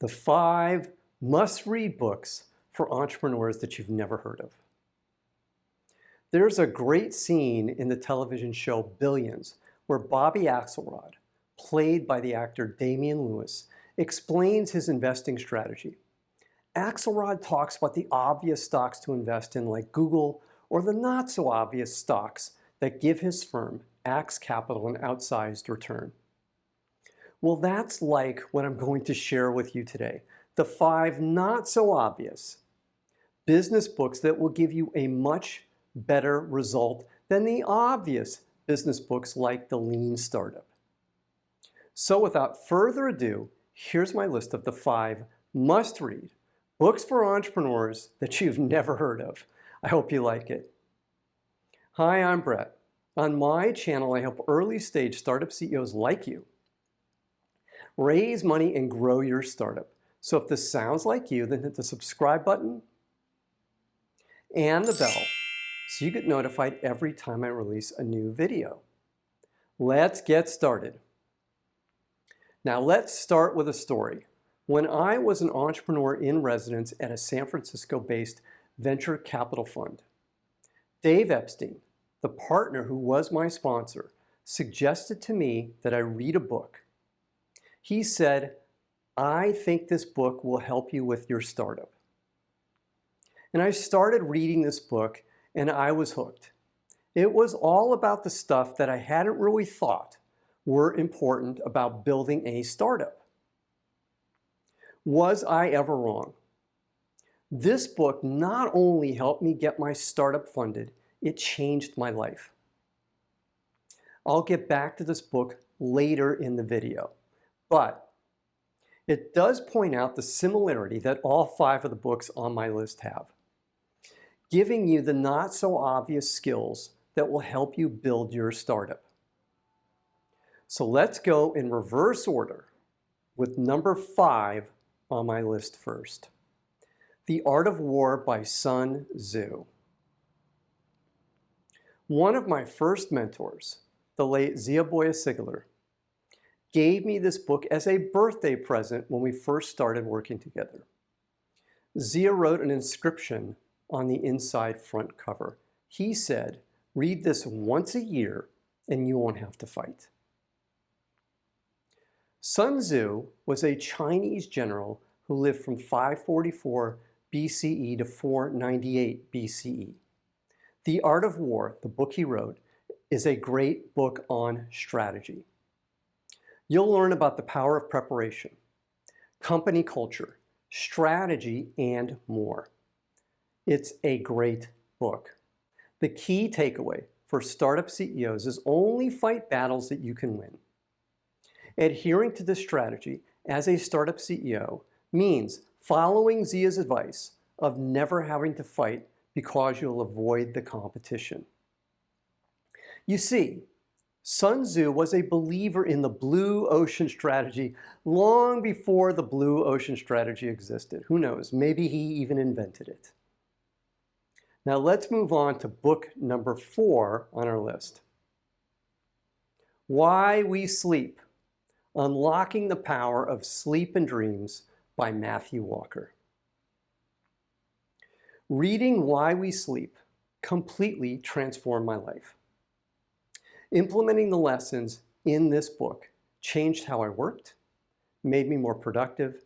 the 5 must-read books for entrepreneurs that you've never heard of. There's a great scene in the television show Billions where Bobby Axelrod, played by the actor Damien Lewis, explains his investing strategy. Axelrod talks about the obvious stocks to invest in like Google, or the not so obvious stocks that give his firm, Axe Capital, an outsized return. Well, that's like what I'm going to share with you today. The 5 not so obvious business books that will give you a much better result than the obvious business books like The Lean Startup. So without further ado, here's my list of the 5 must-read books for entrepreneurs that you've never heard of. I hope you like it. Hi, I'm Brett. On my channel, I help early-stage startup CEOs like you raise money and grow your startup. So if this sounds like you, then hit the subscribe button and the bell so you get notified every time I release a new video. Let's get started. Now let's start with a story. When I was an entrepreneur in residence at a San Francisco-based venture capital fund, Dave Epstein, the partner who was my sponsor, suggested to me that I read a book. He said, "I think this book will help you with your startup." And I started reading this book and I was hooked. It was all about the stuff that I hadn't really thought were important about building a startup. Was I ever wrong? This book not only helped me get my startup funded, it changed my life. I'll get back to this book later in the video, but it does point out the similarity that all 5 of the books on my list have, giving you the not so obvious skills that will help you build your startup. So let's go in reverse order with number 5 on my list first. The Art of War by Sun Tzu. One of my first mentors, the late Zeoboya Sigler, gave me this book as a birthday present when we first started working together. Zia wrote an inscription on the inside front cover. He said, "Read this once a year and you won't have to fight." Sun Tzu was a Chinese general who lived from 544 BCE to 498 BCE. The Art of War, the book he wrote, is a great book on strategy. You'll learn about the power of preparation, company culture, strategy, and more. It's a great book. The key takeaway for startup CEOs is only fight battles that you can win. Adhering to this strategy as a startup CEO means following Zia's advice of never having to fight because you'll avoid the competition. You see, Sun Tzu was a believer in the blue ocean strategy long before the blue ocean strategy existed. Who knows, maybe he even invented it. Now let's move on to book number 4 on our list. Why We Sleep: Unlocking the Power of Sleep and Dreams by Matthew Walker. Reading Why We Sleep completely transformed my life. Implementing the lessons in this book changed how I worked, made me more productive,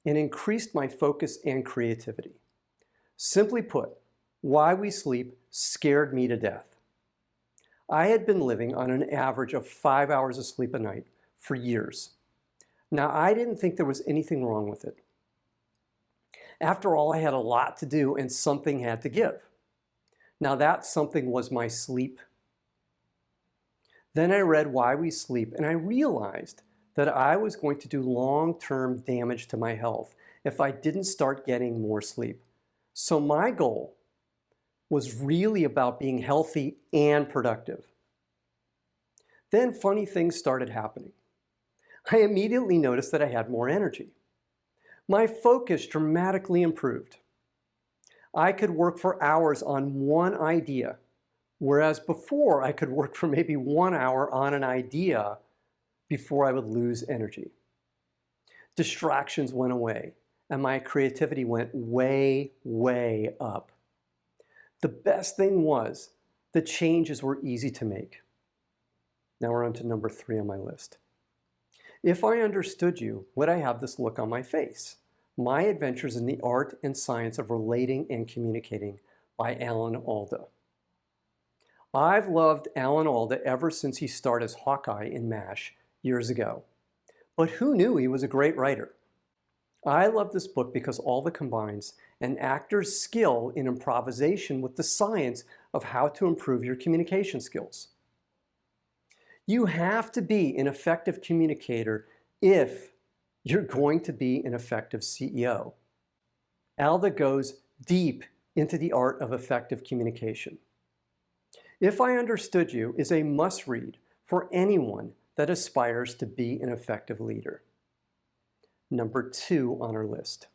and increased my focus and creativity. Simply put, Why We Sleep scared me to death. I had been living on an average of 5 hours of sleep a night for years. Now, I didn't think there was anything wrong with it. After all, I had a lot to do and something had to give. Now, that something was my sleep. Then I read Why We Sleep and I realized that I was going to do long-term damage to my health if I didn't start getting more sleep. So my goal was really about being healthy and productive. Then funny things started happening. I immediately noticed that I had more energy. My focus dramatically improved. I could work for hours on one idea, whereas before I could work for maybe 1 hour on an idea before I would lose energy. Distractions went away, and my creativity went way, way up. The best thing was the changes were easy to make. Now we're on to number 3 on my list. If I understood you, would I have this look on my face? My Adventures in the Art and Science of Relating and Communicating by Alan Alda. I've loved Alan Alda ever since he starred as Hawkeye in MASH years ago. But who knew he was a great writer? I love this book because Alda combines an actor's skill in improvisation with the science of how to improve your communication skills. You have to be an effective communicator if you're going to be an effective CEO. Alda goes deep into the art of effective communication. If I Understood You is a must-read for anyone that aspires to be an effective leader. Number 2 on our list.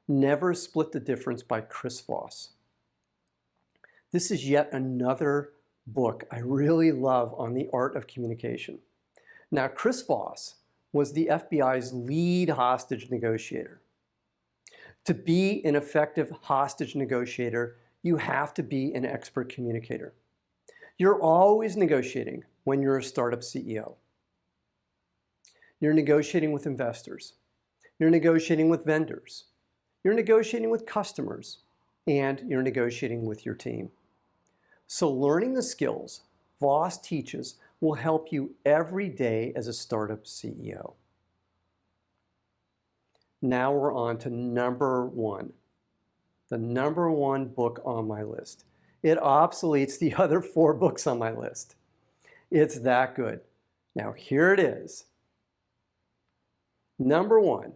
Never Split the Difference by Chris Voss. This is yet another book I really love on the art of communication. Now, Chris Voss was the FBI's lead hostage negotiator. To be an effective hostage negotiator, you have to be an expert communicator. You're always negotiating when you're a startup CEO. You're negotiating with investors. You're negotiating with vendors. You're negotiating with customers. And you're negotiating with your team. So learning the skills Voss teaches will help you every day as a startup CEO. Now we're on to number 1. The number 1 book on my list. It obsoletes the other 4 books on my list. It's that good. Now here it is. Number 1,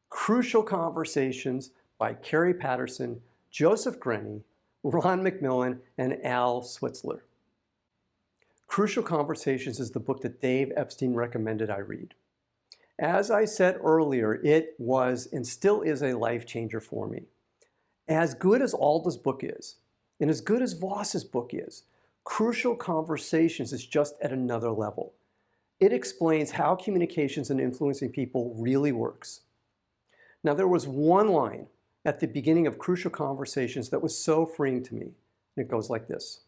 Crucial Conversations by Carrie Patterson, Joseph Grenny, Ron McMillan, and Al Switzler. Crucial Conversations is the book that Dave Epstein recommended I read. As I said earlier, it was and still is a life changer for me. As good as Alda's book is, and as good as Voss's book is, Crucial Conversations is just at another level. It explains how communications and influencing people really works. Now, there was one line at the beginning of Crucial Conversations that was so freeing to me, and it goes like this.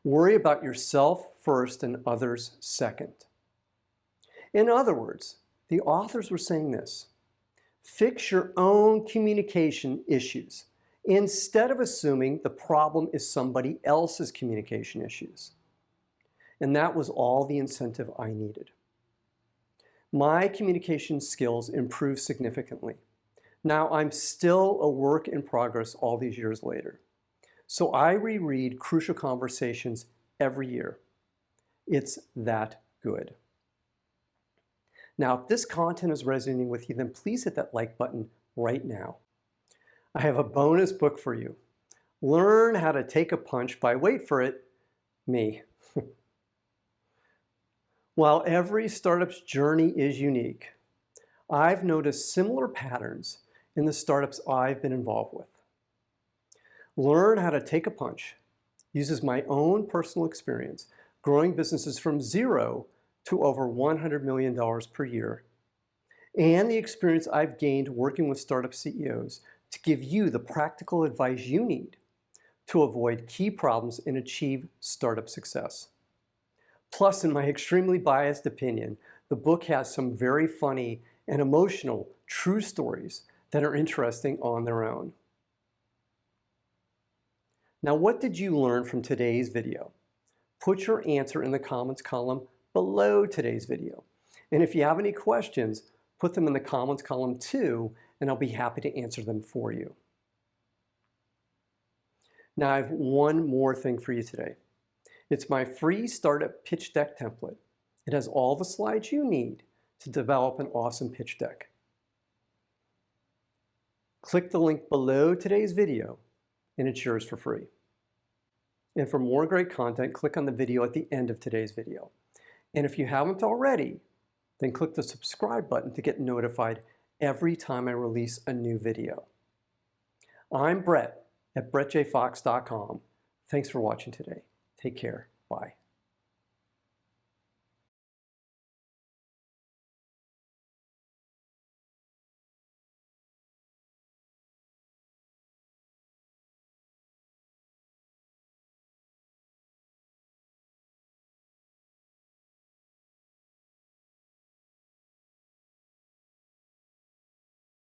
Worry about yourself first and others second. In other words, the authors were saying this. Fix your own communication issues instead of assuming the problem is somebody else's communication issues. And that was all the incentive I needed. My communication skills improved significantly. Now I'm still a work in progress all these years later. So I reread Crucial Conversations every year. It's that good. Now, if this content is resonating with you, then please hit that like button right now. I have a bonus book for you. Learn how to take a punch by, wait for it, me. While every startup's journey is unique, I've noticed similar patterns in the startups I've been involved with. Learn how to take a punch uses my own personal experience growing businesses from 0 to over $100 million per year, and the experience I've gained working with startup CEOs to give you the practical advice you need to avoid key problems and achieve startup success. Plus, in my extremely biased opinion, the book has some very funny and emotional true stories that are interesting on their own. Now, what did you learn from today's video? Put your answer in the comments column below today's video. And if you have any questions, put them in the comments column too, and I'll be happy to answer them for you. Now, I have one more thing for you today. It's my free startup pitch deck template. It has all the slides you need to develop an awesome pitch deck. Click the link below today's video, and it's yours for free. And for more great content, click on the video at the end of today's video. And if you haven't already, then click the subscribe button to get notified every time I release a new video. I'm Brett at brettjfox.com. Thanks for watching today. Take care. Bye.